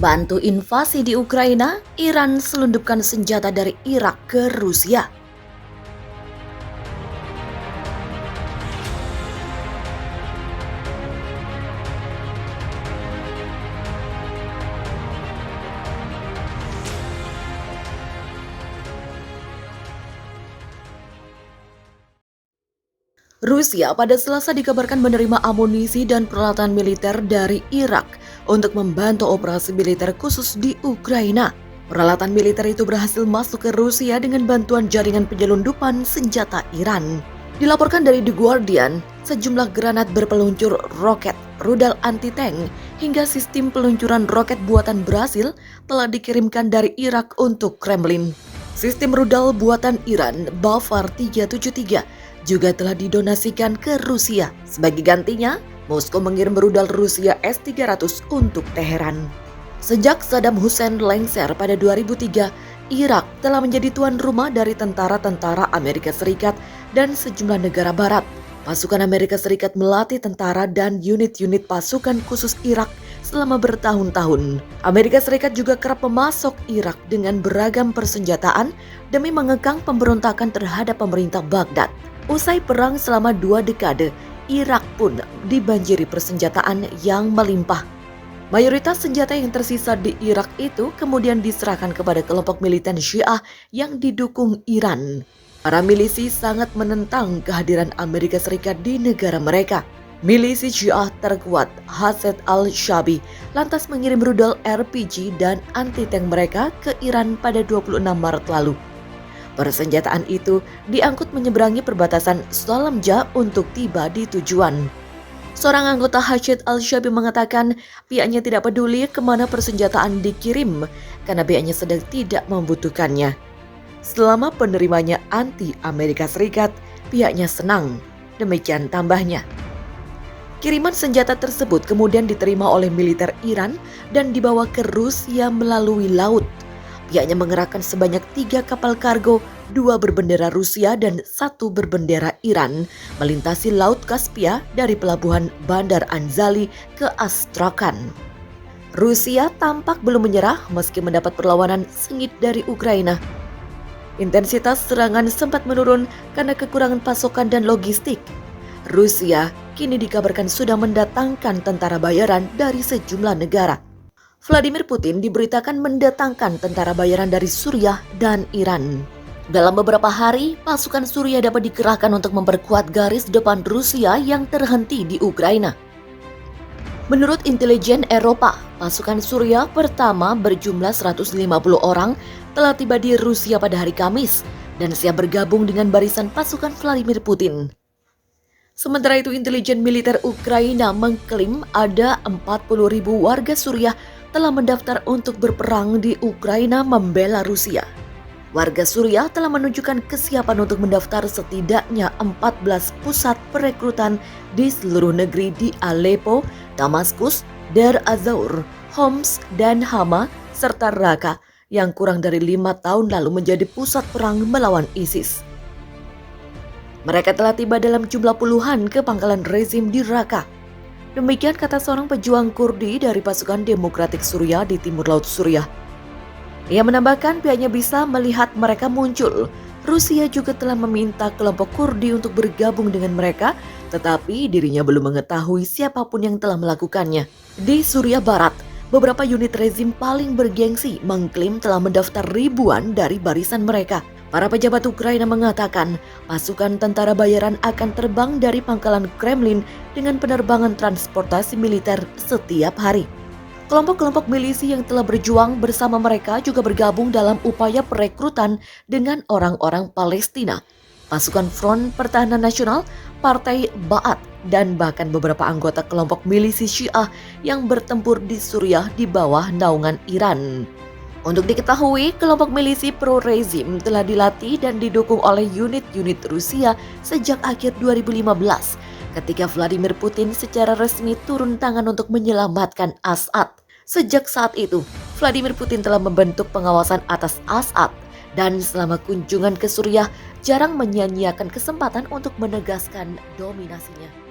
Bantu invasi di Ukraina, Iran selundupkan senjata dari Irak ke Rusia. Rusia pada Selasa dikabarkan menerima amunisi dan peralatan militer dari Irak untuk membantu operasi militer khusus di Ukraina. Peralatan militer itu berhasil masuk ke Rusia dengan bantuan jaringan penyelundupan senjata Iran. Dilaporkan dari The Guardian, sejumlah granat berpeluncur roket, rudal anti-tank, hingga sistem peluncuran roket buatan Brasil telah dikirimkan dari Irak untuk Kremlin. Sistem rudal buatan Iran, Bafar 373, juga telah didonasikan ke Rusia. Sebagai gantinya, Moskow mengirim rudal Rusia S-300 untuk Teheran. Sejak Saddam Hussein lengser pada 2003, Irak telah menjadi tuan rumah dari tentara-tentara Amerika Serikat dan sejumlah negara barat. Pasukan Amerika Serikat melatih tentara dan unit-unit pasukan khusus Irak selama bertahun-tahun. Amerika Serikat juga kerap memasok Irak dengan beragam persenjataan demi mengekang pemberontakan terhadap pemerintah Baghdad. Usai perang selama 2 dekade, Irak pun dibanjiri persenjataan yang melimpah. Mayoritas senjata yang tersisa di Irak itu kemudian diserahkan kepada kelompok militan Syiah yang didukung Iran. Para milisi sangat menentang kehadiran Amerika Serikat di negara mereka. Milisi Syiah terkuat, Hashd al-Shaabi, lantas mengirim rudal RPG dan anti-tank mereka ke Iran pada 26 Maret lalu. Persenjataan itu diangkut menyeberangi perbatasan Salamja untuk tiba di tujuan. Seorang anggota Hashd al-Shaabi mengatakan pihaknya tidak peduli kemana persenjataan dikirim karena pihaknya sedang tidak membutuhkannya. Selama penerimanya anti Amerika Serikat, pihaknya senang. Demikian tambahnya. Kiriman senjata tersebut kemudian diterima oleh militer Iran dan dibawa ke Rusia melalui laut. Pihaknya mengerahkan sebanyak 3 kapal kargo, 2 berbendera Rusia dan 1 berbendera Iran, melintasi Laut Kaspia dari pelabuhan Bandar Anzali ke Astrakhan. Rusia tampak belum menyerah meski mendapat perlawanan sengit dari Ukraina. Intensitas serangan sempat menurun karena kekurangan pasokan dan logistik. Rusia kini dikabarkan sudah mendatangkan tentara bayaran dari sejumlah negara. Vladimir Putin diberitakan mendatangkan tentara bayaran dari Suriah dan Iran. Dalam beberapa hari, pasukan Suriah dapat dikerahkan untuk memperkuat garis depan Rusia yang terhenti di Ukraina. Menurut intelijen Eropa, pasukan Suriah pertama berjumlah 150 orang telah tiba di Rusia pada hari Kamis dan siap bergabung dengan barisan pasukan Vladimir Putin. Sementara itu, intelijen militer Ukraina mengklaim ada 40.000 warga Suriah telah mendaftar untuk berperang di Ukraina membela Rusia. Warga Suriah telah menunjukkan kesiapan untuk mendaftar setidaknya 14 pusat perekrutan di seluruh negeri di Aleppo, Damaskus, Deir az-Zor, Homs, dan Hama, serta Raqqa yang kurang dari 5 tahun lalu menjadi pusat perang melawan ISIS. Mereka telah tiba dalam jumlah puluhan ke pangkalan rezim di Raqqa. Demikian kata seorang pejuang Kurdi dari pasukan Demokratik Suriah di timur laut Suriah. Ia menambahkan pihaknya bisa melihat mereka muncul. Rusia juga telah meminta kelompok Kurdi untuk bergabung dengan mereka, tetapi dirinya belum mengetahui siapapun yang telah melakukannya. Di Suriah Barat, beberapa unit rezim paling bergengsi mengklaim telah mendaftar ribuan dari barisan mereka. Para pejabat Ukraina mengatakan pasukan tentara bayaran akan terbang dari pangkalan Kremlin dengan penerbangan transportasi militer setiap hari. Kelompok-kelompok milisi yang telah berjuang bersama mereka juga bergabung dalam upaya perekrutan dengan orang-orang Palestina, pasukan Front Pertahanan Nasional, Partai Ba'ath, dan bahkan beberapa anggota kelompok milisi Syiah yang bertempur di Suriah di bawah naungan Iran. Untuk diketahui, kelompok milisi pro-rezim telah dilatih dan didukung oleh unit-unit Rusia sejak akhir 2015 ketika Vladimir Putin secara resmi turun tangan untuk menyelamatkan Assad. Sejak saat itu, Vladimir Putin telah membentuk pengawasan atas Assad dan selama kunjungan ke Suriah jarang menyia-nyiakan kesempatan untuk menegaskan dominasinya.